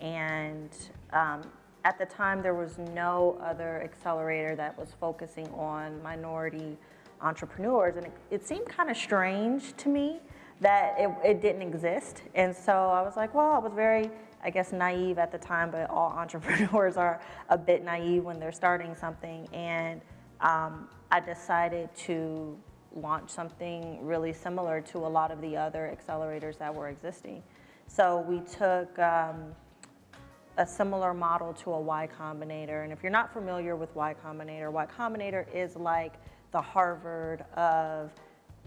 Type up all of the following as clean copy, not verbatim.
And at the time, there was no other accelerator that was focusing on minority entrepreneurs. And it seemed kind of strange to me that it didn't exist. And so I was like, well, I was very, I guess, naive at the time, but all entrepreneurs are a bit naive when they're starting something. And I decided to launch something really similar to a lot of the other accelerators that were existing. So we took a similar model to a Y Combinator. And if you're not familiar with Y Combinator is like the Harvard of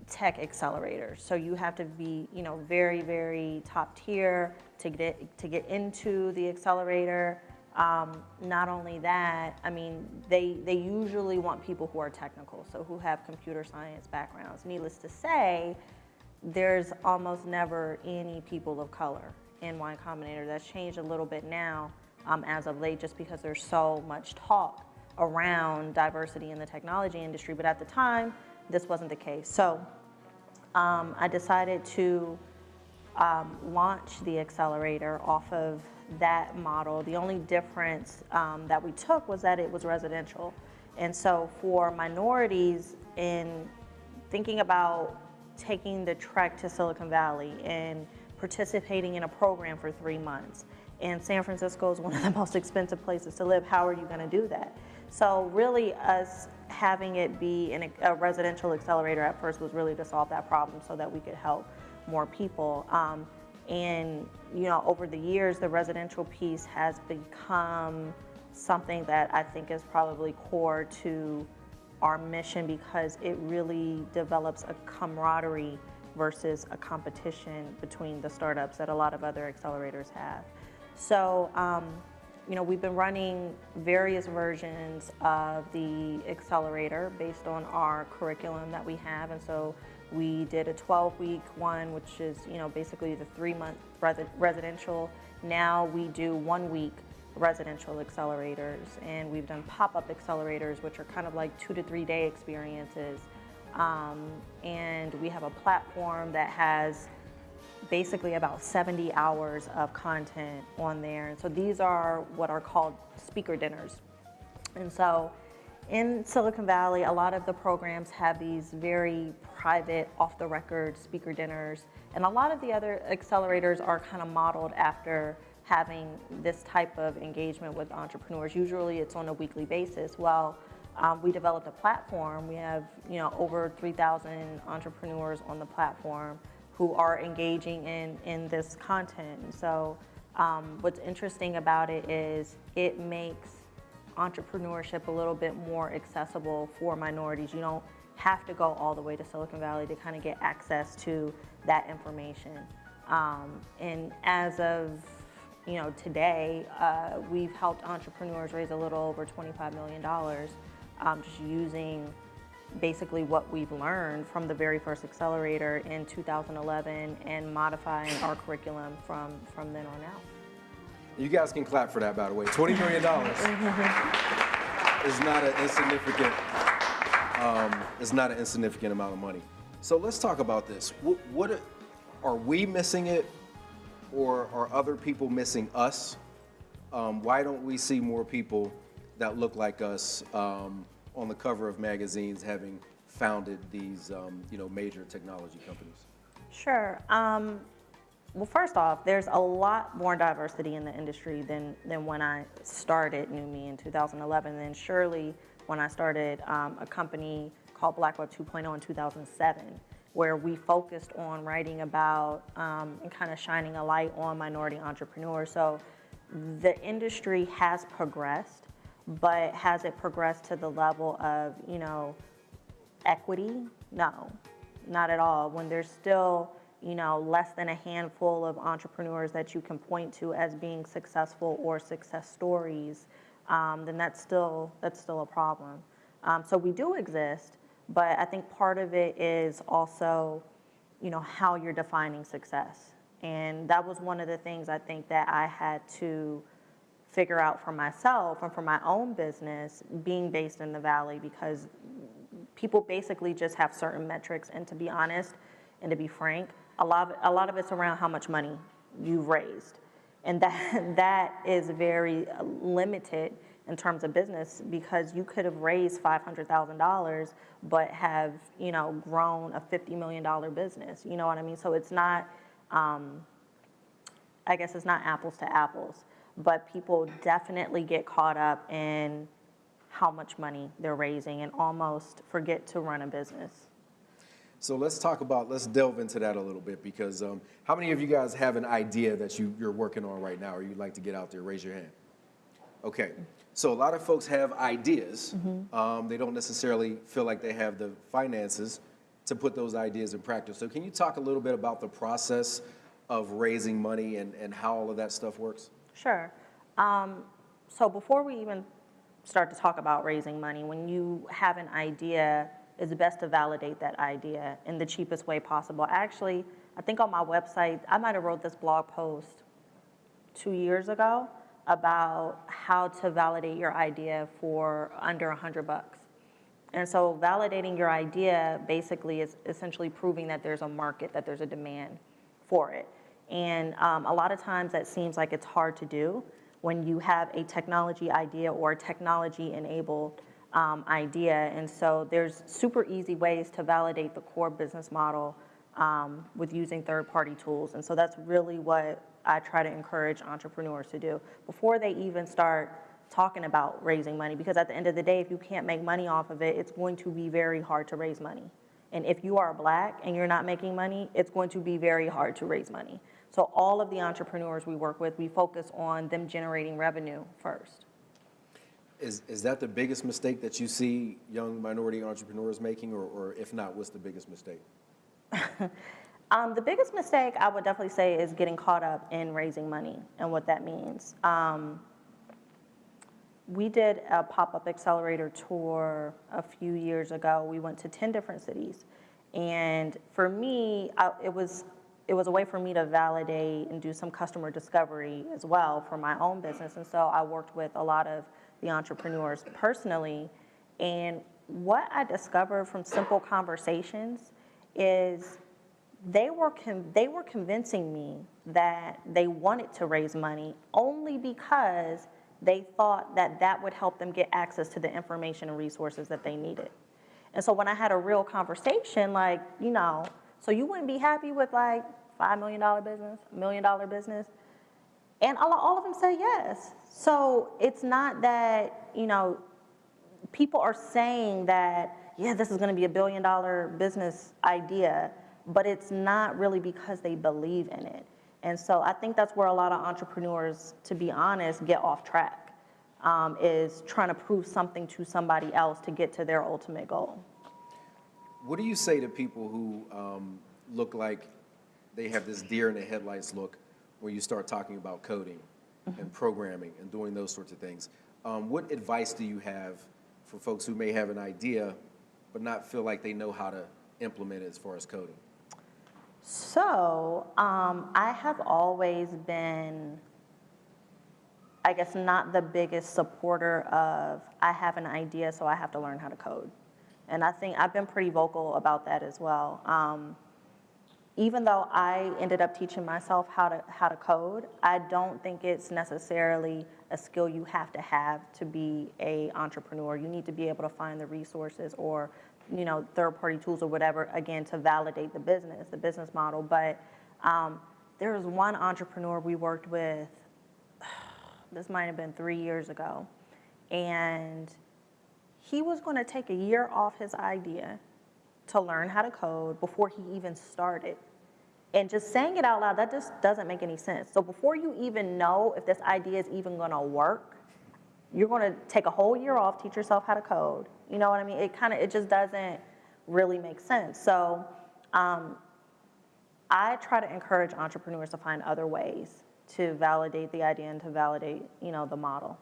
tech accelerators. So you have to be, very, very top tier to get into the accelerator. Not only that, I mean, they usually want people who are technical, so who have computer science backgrounds. Needless to say, there's almost never any people of color in Y Combinator. That's changed a little bit now as of late, just because there's so much talk around diversity in the technology industry. But at the time, this wasn't the case. So I decided to launch the accelerator off of that model. The only difference that we took was that it was residential. And so for minorities, in thinking about taking the trek to Silicon Valley and participating in a program for 3 months, and San Francisco is one of the most expensive places to live, how are you going to do that? So really us having it be a residential accelerator at first was really to solve that problem so that we could help more people. And over the years, the residential piece has become something that I think is probably core to our mission, because it really develops a camaraderie versus a competition between the startups that a lot of other accelerators have. So, we've been running various versions of the accelerator based on our curriculum that we have. And so we did a 12-week one, which is, basically the 3-month residential. Now we do 1-week residential accelerators, and we've done pop-up accelerators, which are kind of like 2 to 3 day experiences. And we have a platform that has basically about 70 hours of content on there. And so these are what are called speaker dinners. And so in Silicon Valley, a lot of the programs have these very private, off-the-record speaker dinners. And a lot of the other accelerators are kind of modeled after having this type of engagement with entrepreneurs. Usually it's on a weekly basis. Well, we developed a platform. We have, over 3,000 entrepreneurs on the platform who are engaging in this content. And so what's interesting about it is it makes entrepreneurship a little bit more accessible for minorities. You don't have to go all the way to Silicon Valley to kind of get access to that information. And as of today, we've helped entrepreneurs raise a little over $25 million just using basically what we've learned from the very first accelerator in 2011 and modifying our curriculum from then on out. You guys can clap for that, by the way. $20 million is not an insignificant amount of money. So let's talk about this. What are we missing it, or are other people missing us? Why don't we see more people that look like us on the cover of magazines, having founded these major technology companies? Sure. Well, first off, there's a lot more diversity in the industry than when I started NewMe in 2011. And surely when I started a company called Black Web 2.0 in 2007, where we focused on writing about and kind of shining a light on minority entrepreneurs. So the industry has progressed, but has it progressed to the level of, equity? No, not at all. When there's still, less than a handful of entrepreneurs that you can point to as being successful or success stories, then that's still a problem. So we do exist, but I think part of it is also, how you're defining success. And that was one of the things I think that I had to figure out for myself and for my own business being based in the Valley, because people basically just have certain metrics. And to be honest and to be frank, a lot of it's around how much money you've raised. And that is very limited in terms of business, because you could have raised $500,000 but have, grown a $50 million business. You know what I mean? So it's not, I guess it's not apples to apples, but people definitely get caught up in how much money they're raising and almost forget to run a business. So let's delve into that a little bit, because how many of you guys have an idea that you're working on right now or you'd like to get out there? Raise your hand. Okay, so a lot of folks have ideas. They don't necessarily feel like they have the finances to put those ideas in practice. So can you talk a little bit about the process of raising money and how all of that stuff works? Sure. So before we even start to talk about raising money, when you have an idea, it's best to validate that idea in the cheapest way possible. Actually, I think on my website, I might have wrote this blog post 2 years ago about how to validate your idea for under $100. And so validating your idea basically is essentially proving that there's a market, that there's a demand for it. And a lot of times that seems like it's hard to do when you have a technology idea or a technology-enabled idea. And so there's super easy ways to validate the core business model with using third-party tools. And so that's really what I try to encourage entrepreneurs to do before they even start talking about raising money, because at the end of the day, if you can't make money off of it, it's going to be very hard to raise money. And if you are Black and you're not making money, it's going to be very hard to raise money. So all of the entrepreneurs we work with, we focus on them generating revenue first. Is that the biggest mistake that you see young minority entrepreneurs making, or if not, what's the biggest mistake? The biggest mistake I would definitely say is getting caught up in raising money and what that means. We did a pop-up accelerator tour a few years ago. We went to 10 different cities. And for me, it was a way for me to validate and do some customer discovery as well for my own business. And so I worked with a lot of the entrepreneurs personally. And what I discovered from simple conversations is they were convincing me that they wanted to raise money only because they thought that that would help them get access to the information and resources that they needed. And so when I had a real conversation, like, so you wouldn't be happy with like $5 million business, $1 million business? And all of them said yes. So it's not that, people are saying that, yeah, this is gonna be $1 billion business idea, but it's not really because they believe in it. And so I think that's where a lot of entrepreneurs, to be honest, get off track, is trying to prove something to somebody else to get to their ultimate goal. What do you say to people who look like they have this deer in the headlights look when you start talking about coding and programming and doing those sorts of things? What advice do you have for folks who may have an idea but not feel like they know how to implement it as far as coding? So I have always been, I guess, not the biggest supporter of I have an idea, so I have to learn how to code. And I think I've been pretty vocal about that as well. Even though I ended up teaching myself how to code, I don't think it's necessarily a skill you have to be an entrepreneur. You need to be able to find the resources or third-party tools or whatever, again, to validate the business model. But there was one entrepreneur we worked with, this might have been 3 years ago, and he was going to take a year off his idea to learn how to code before he even started. And just saying it out loud, that just doesn't make any sense. So before you even know if this idea is even going to work, you're going to take a whole year off, teach yourself how to code. You know what I mean? It just doesn't really make sense. So I try to encourage entrepreneurs to find other ways to validate the idea and to validate, the model.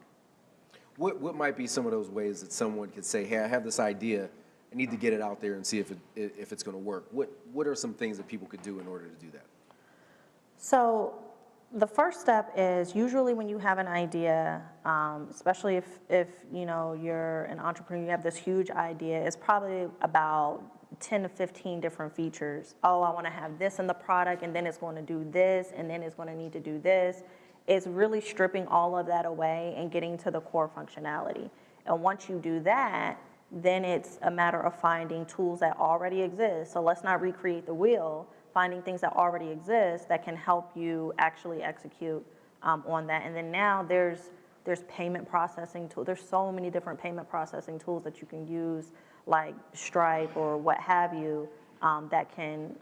What might be some of those ways that someone could say, hey, I have this idea, I need to get it out there and see if it's going to work? What are some things that people could do in order to do that? So the first step is usually when you have an idea, especially if you're an entrepreneur, you have this huge idea, it's probably about 10 to 15 different features. Oh, I want to have this in the product, and then it's going to do this, and then it's going to need to do this. It's really stripping all of that away and getting to the core functionality. And once you do that, then it's a matter of finding tools that already exist. So let's not recreate the wheel, finding things that already exist that can help you actually execute on that. And then now there's payment processing tools. There's so many different payment processing tools that you can use, like Stripe or what have you, that can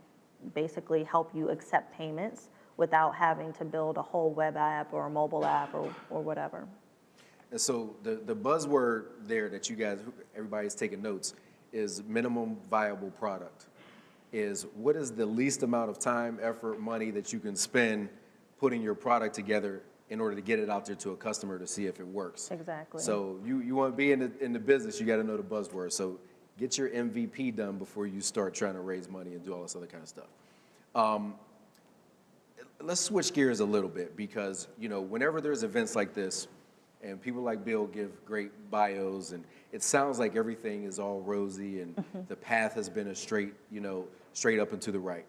basically help you accept payments without having to build a whole web app or a mobile app or whatever. And so the buzzword there that you guys, everybody's taking notes, is minimum viable product. Is what is the least amount of time, effort, money that you can spend putting your product together in order to get it out there to a customer to see if it works. Exactly. So you want to be in the business, you got to know the buzzword. So get your MVP done before you start trying to raise money and do all this other kind of stuff. Let's switch gears a little bit because, whenever there's events like this and people like Bill give great bios and it sounds like everything is all rosy and the path has been a straight up and to the right.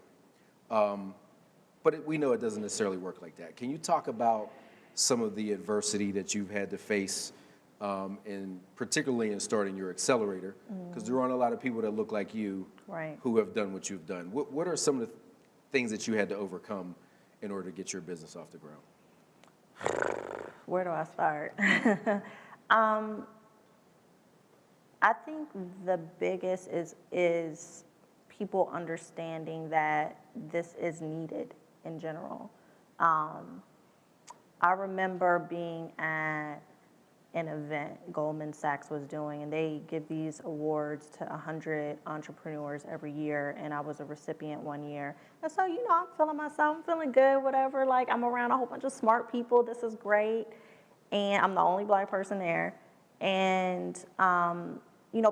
But we know it doesn't necessarily work like that. Can you talk about some of the adversity that you've had to face, and particularly in starting your accelerator? Because there aren't a lot of people that look like you who have done what you've done. What are some of the things that you had to overcome in order to get your business off the ground? Where do I start? I think the biggest is people understanding that this is needed in general. I remember being at an event Goldman Sachs was doing, and they give these awards to 100 entrepreneurs every year, and I was a recipient one year. And so, I'm feeling myself, I'm feeling good, whatever. Like, I'm around a whole bunch of smart people. This is great. And I'm the only Black person there. And,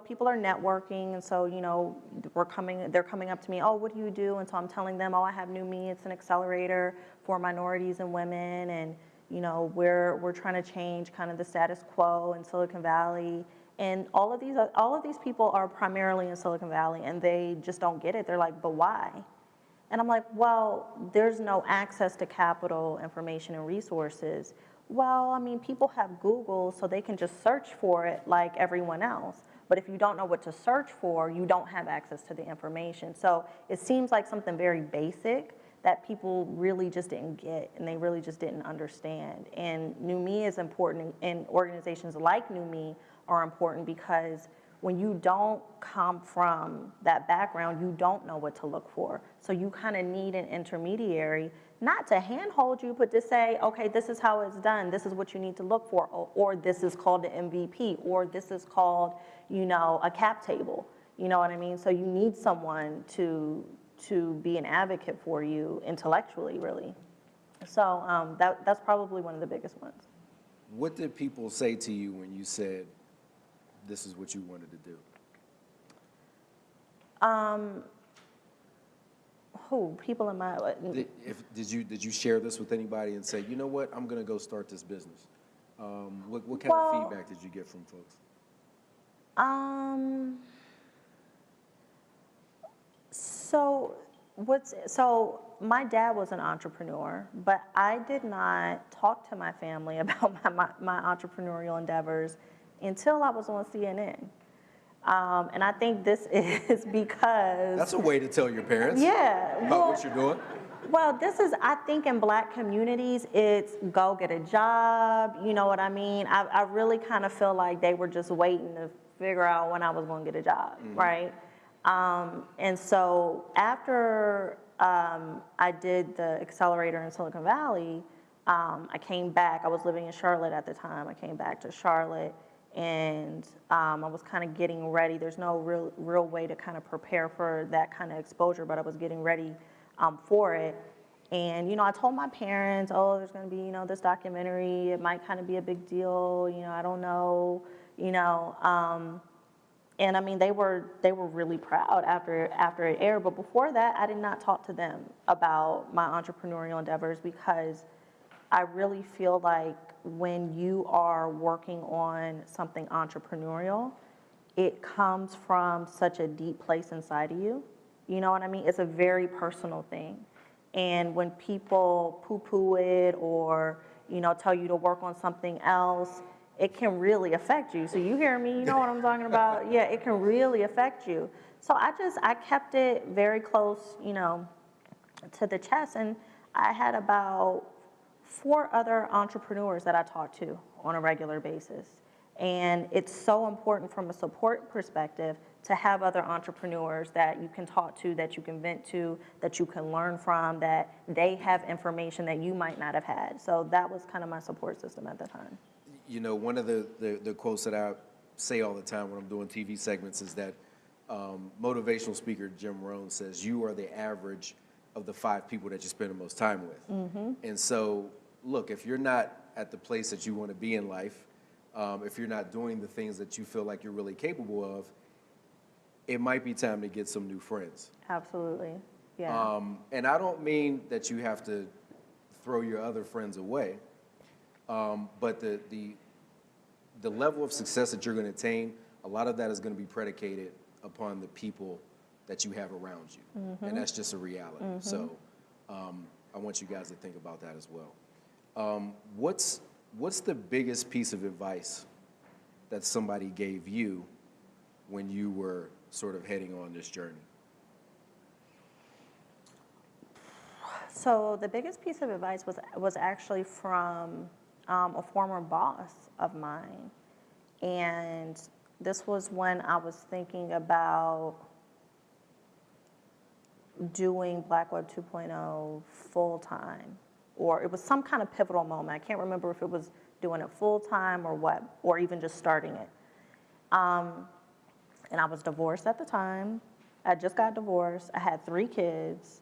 people are networking, and so, they're coming up to me, oh, what do you do? And so I'm telling them, oh, I have NewMe. It's an accelerator for minorities and women, and we're trying to change kind of the status quo in Silicon Valley. And all of these people are primarily in Silicon Valley, and they just don't get it. They're like, but why? And I'm like, well, there's no access to capital, information, and resources. Well, I mean, people have Google, so they can just search for it like everyone else. But if you don't know what to search for, you don't have access to the information. So it seems like something very basic that people really just didn't get, and they really just didn't understand. And NewMe is important, and organizations like NewMe are important because when you don't come from that background, you don't know what to look for. So you kind of need an intermediary, not to handhold you, but to say, okay, this is how it's done, this is what you need to look for, or this is called the MVP, or this is called, a cap table. You know what I mean? So you need someone to be an advocate for you intellectually, really. So that's probably one of the biggest ones. What did people say to you when you said this is what you wanted to do? People in my... Did you share this with anybody and say, you know what, I'm going to go start this business? What kind of feedback did you get from folks? So my dad was an entrepreneur, but I did not talk to my family about my entrepreneurial endeavors until I was on CNN. And I think this is because... That's a way to tell your parents about what you're doing. Well, I think in Black communities, it's go get a job, you know what I mean? I really kind of feel like they were just waiting to figure out when I was going to get a job, right? And so after I did the accelerator in Silicon Valley, I came back. I was living in Charlotte at the time. I came back to Charlotte, and I was kind of getting ready. There's no real way to kind of prepare for that kind of exposure, but I was getting ready for it. And, I told my parents, oh, there's going to be, this documentary. It might kind of be a big deal. I don't know, And I mean, they were really proud after it aired. But before that, I did not talk to them about my entrepreneurial endeavors because I really feel like when you are working on something entrepreneurial, it comes from such a deep place inside of you. You know what I mean? It's a very personal thing. And when people poo-poo it or, tell you to work on something else, it can really affect you. So you hear me, you know what I'm talking about? Yeah, it can really affect you. So I kept it very close, to the chest. And I had about 4 other entrepreneurs that I talked to on a regular basis. And it's so important from a support perspective to have other entrepreneurs that you can talk to, that you can vent to, that you can learn from, that they have information that you might not have had. So that was kind of my support system at the time. One of the quotes that I say all the time when I'm doing TV segments is that motivational speaker Jim Rohn says, you are the average of the 5 people that you spend the most time with. Mm-hmm. And so, look, if you're not at the place that you want to be in life, if you're not doing the things that you feel like you're really capable of, it might be time to get some new friends. Absolutely, yeah. And I don't mean that you have to throw your other friends away, but the level of success that you're going to attain, a lot of that is going to be predicated upon the people that you have around you. Mm-hmm. And that's just a reality. Mm-hmm. So I want you guys to think about that as well. What's the biggest piece of advice that somebody gave you when you were sort of heading on this journey? So the biggest piece of advice was actually from a former boss of mine. And this was when I was thinking about doing Black Web 2.0 full-time, or it was some kind of pivotal moment. I can't remember if it was doing it full-time or what, or even just starting it. And I was divorced at the time. I just got divorced. I had 3 kids,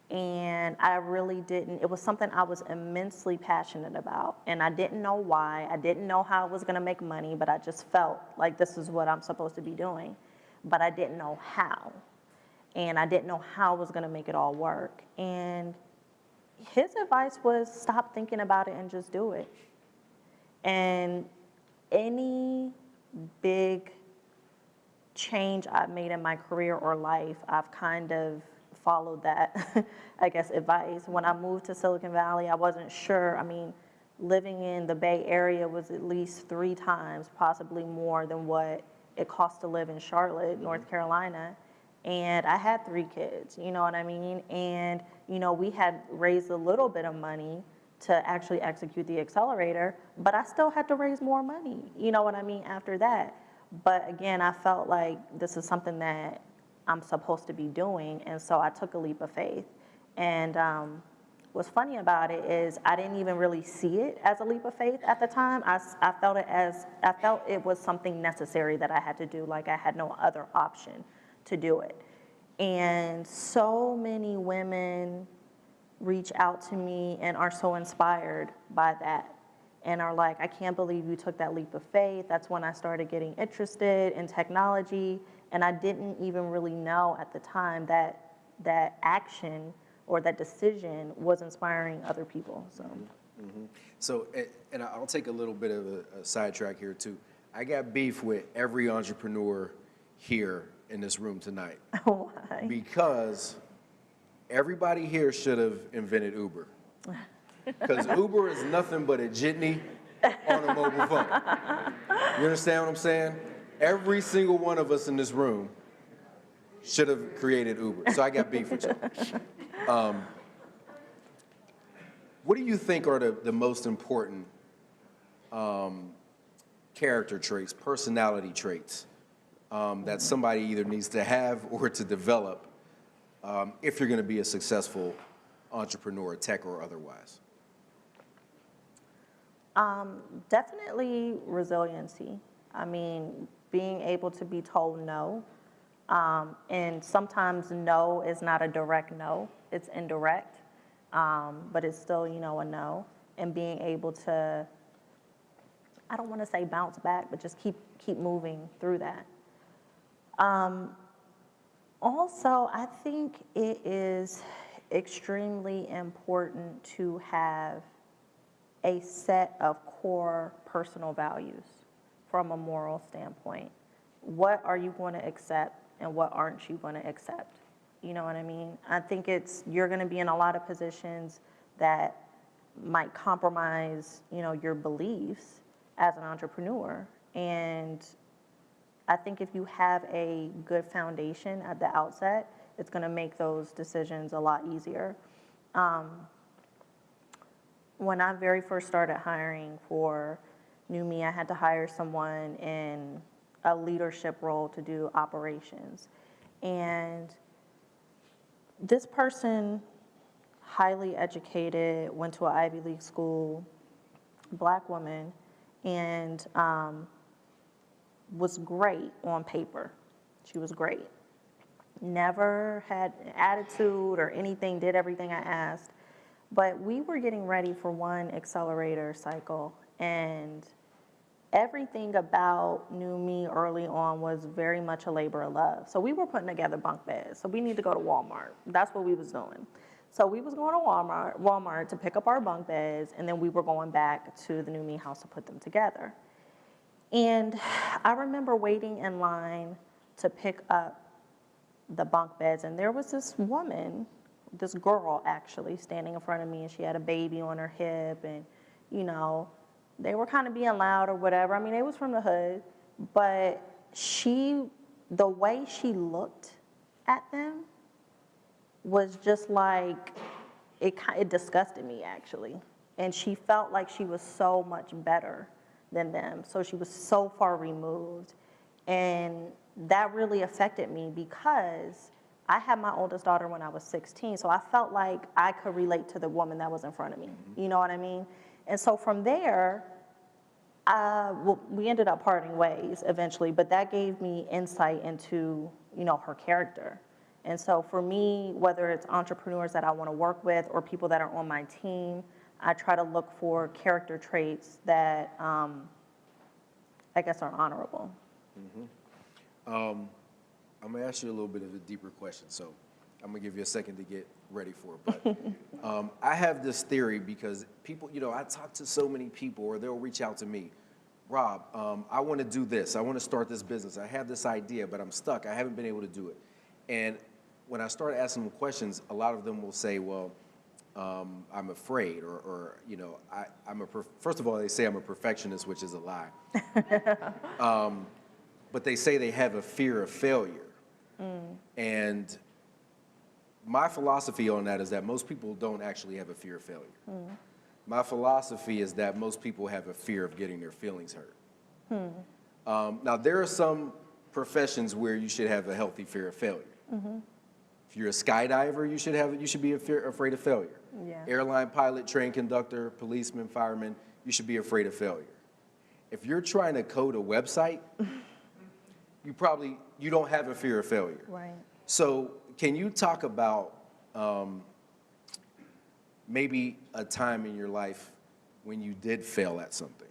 and I really didn't, it was something I was immensely passionate about, and I didn't know why. I didn't know how I was gonna make money, but I just felt like this is what I'm supposed to be doing, but I didn't know how. And I didn't know how I was gonna make it all work. And his advice was stop thinking about it and just do it. And any big change I've made in my career or life, I've kind of followed that, I guess, advice. When I moved to Silicon Valley, I wasn't sure. I mean, living in the Bay Area was at least 3 times, possibly more than what it cost to live in Charlotte, North Carolina. And I had 3 kids, you know what I mean? And, we had raised a little bit of money to actually execute the accelerator, but I still had to raise more money, you know what I mean, after that. But again, I felt like this is something that I'm supposed to be doing, and so I took a leap of faith. And what's funny about it is I didn't even really see it as a leap of faith at the time. I felt it was something necessary that I had to do, like I had no other option to do it. And so many women reach out to me and are so inspired by that, and are like, I can't believe you took that leap of faith. That's when I started getting interested in technology, and I didn't even really know at the time that that action or that decision was inspiring other people. So, mm-hmm. So, and I'll take a little bit of a sidetrack here too. I got beef with every entrepreneur here in this room tonight. Why? Because everybody here should have invented Uber. Because Uber is nothing but a jitney on a mobile phone. You understand what I'm saying? Every single one of us in this room should have created Uber. So I got beef with you. What do you think are the most important character traits, personality traits that somebody either needs to have or to develop if you're going to be a successful entrepreneur, tech or otherwise? Definitely resiliency. I mean, being able to be told no. And sometimes no is not a direct no, it's indirect, but it's still, a no. And being able to, I don't want to say bounce back, but just keep moving through that. Also, I think it is extremely important to have a set of core personal values from a moral standpoint. What are you going to accept and what aren't you going to accept? You know what I mean? I think you're going to be in a lot of positions that might compromise, your beliefs as an entrepreneur. And I think if you have a good foundation at the outset, it's going to make those decisions a lot easier. When I very first started hiring for NewMe, I had to hire someone in a leadership role to do operations. And this person, highly educated, went to an Ivy League school, Black woman, and was great on paper. She was great. Never had an attitude or anything, did everything I asked. But we were getting ready for one accelerator cycle, and everything about NewMe early on was very much a labor of love. So we were putting together bunk beds. So we need to go to Walmart. That's what we was doing. So we was going to Walmart to pick up our bunk beds, and then we were going back to the NewMe house to put them together. And I remember waiting in line to pick up the bunk beds, and there was this woman, this girl actually, standing in front of me, and she had a baby on her hip, and they were kind of being loud or whatever. I mean, they was from the hood, but the way she looked at them was just like, it disgusted me actually. And she felt like she was so much better than them. So she was so far removed. And that really affected me because I had my oldest daughter when I was 16. So I felt like I could relate to the woman that was in front of me. You know what I mean? And so from there, we ended up parting ways eventually, but that gave me insight into, her character. And so for me, whether it's entrepreneurs that I want to work with or people that are on my team, I try to look for character traits that I guess are honorable. I'm going to ask you a little bit of a deeper question, so I'm going to give you a second to get ready for it. But I have this theory because people, I talk to so many people, or they'll reach out to me. Rob, I want to do this. I want to start this business. I have this idea, but I'm stuck. I haven't been able to do it. And when I start asking them questions, a lot of them will say, well, I'm afraid, or first of all, they say I'm a perfectionist, which is a lie. But they say they have a fear of failure. And my philosophy on that is that most people don't actually have a fear of failure. My philosophy is that most people have a fear of getting their feelings hurt. Now, there are some professions where you should have a healthy fear of failure. If you're a skydiver, you should be afraid of failure. Yeah. Airline pilot, train conductor, policeman, fireman, you should be afraid of failure. If you're trying to code a website, you don't have a fear of failure. Right. So can you talk about maybe a time in your life when you did fail at something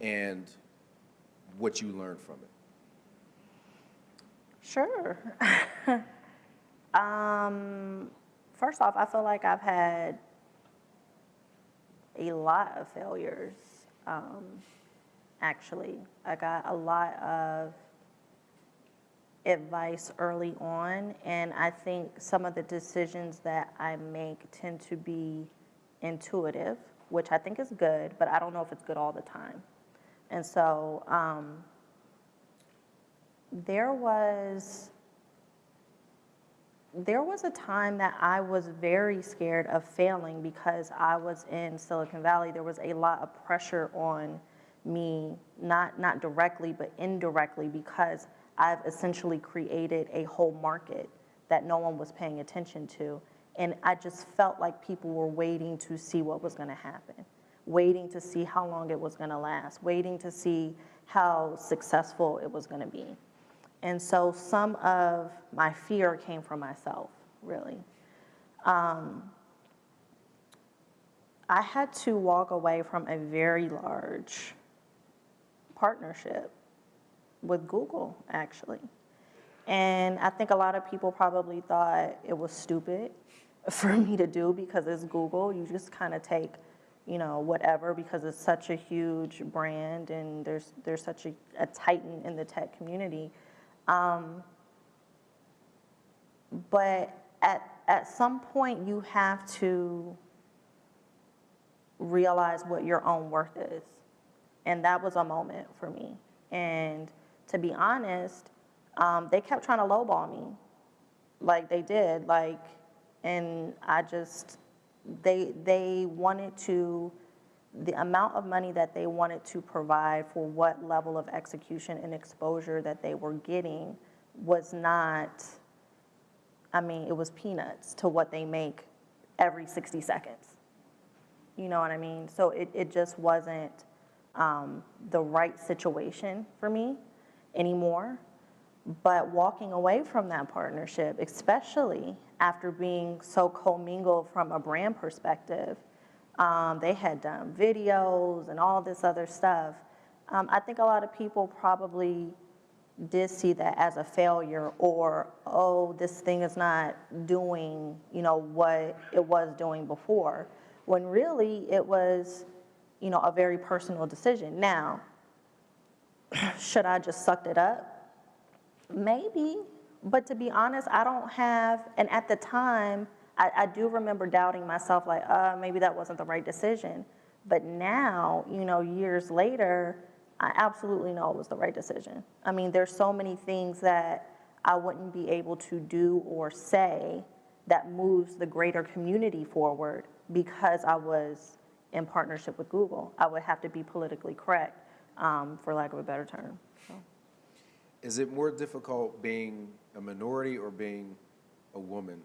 and what you learned from it? Sure. First off, I feel like I've had a lot of failures, actually. I got a lot of advice early on, and I think some of the decisions that I make tend to be intuitive, which I think is good, but I don't know if it's good all the time. And so there was a time that I was very scared of failing because I was in Silicon Valley. There was a lot of pressure on me, not directly, but indirectly, because I've essentially created a whole market that no one was paying attention to. And I just felt like people were waiting to see what was going to happen, waiting to see how long it was going to last, waiting to see how successful it was going to be. And so some of my fear came from myself, really. I had to walk away from a very large partnership with Google, actually. And I think a lot of people probably thought it was stupid for me to do because it's Google. You just kind of take, whatever, because it's such a huge brand and there's such a titan in the tech community. But at some point you have to realize what your own worth is. And that was a moment for me. And to be honest, they kept trying to lowball me, like they did, and I just, they wanted to, the amount of money that they wanted to provide for what level of execution and exposure that they were getting was not, I mean, it was peanuts to what they make every 60 seconds. You know what I mean? So it just wasn't the right situation for me anymore. But walking away from that partnership, especially after being so commingled from a brand perspective, they had done videos and all this other stuff. I think a lot of people probably did see that as a failure, or, oh, this thing is not doing, what it was doing before, when really it was, a very personal decision. Now, should I just sucked it up? Maybe, but to be honest, I don't have, and at the time, I do remember doubting myself, like, maybe that wasn't the right decision. But now, years later, I absolutely know it was the right decision. I mean, there's so many things that I wouldn't be able to do or say that moves the greater community forward because I was in partnership with Google. I would have to be politically correct, for lack of a better term. So. Is it more difficult being a minority or being a woman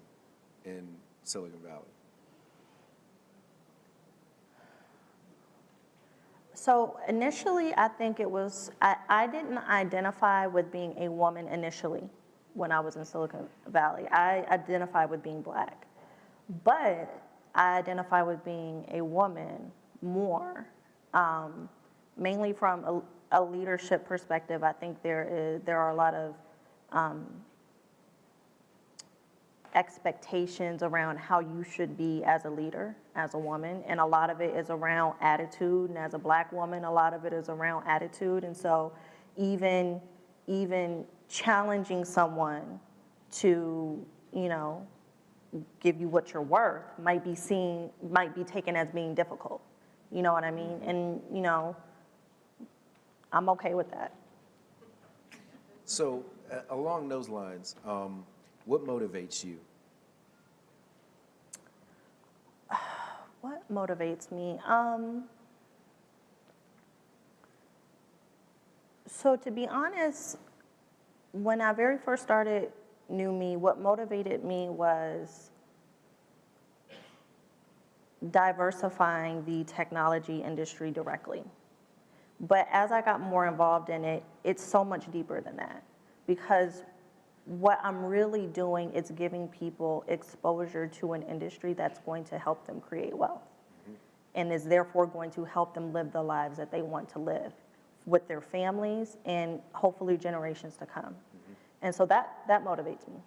in Silicon Valley? So initially, I think it was, I didn't identify with being a woman initially when I was in Silicon Valley. I identified with being Black. But I identify with being a woman more, mainly from a leadership perspective. I think there are a lot of expectations around how you should be as a leader, as a woman, and a lot of it is around attitude, and as a Black woman, a lot of it is around attitude. And so even challenging someone to, give you what you're worth might be taken as being difficult. You know what I mean? And, I'm okay with that. So along those lines, what motivates you? What motivates me? So to be honest, when I very first started NewMe, what motivated me was diversifying the technology industry directly. But as I got more involved in it, it's so much deeper than that, because what I'm really doing is giving people exposure to an industry that's going to help them create wealth, and is therefore going to help them live the lives that they want to live with their families and hopefully generations to come. And so that motivates me.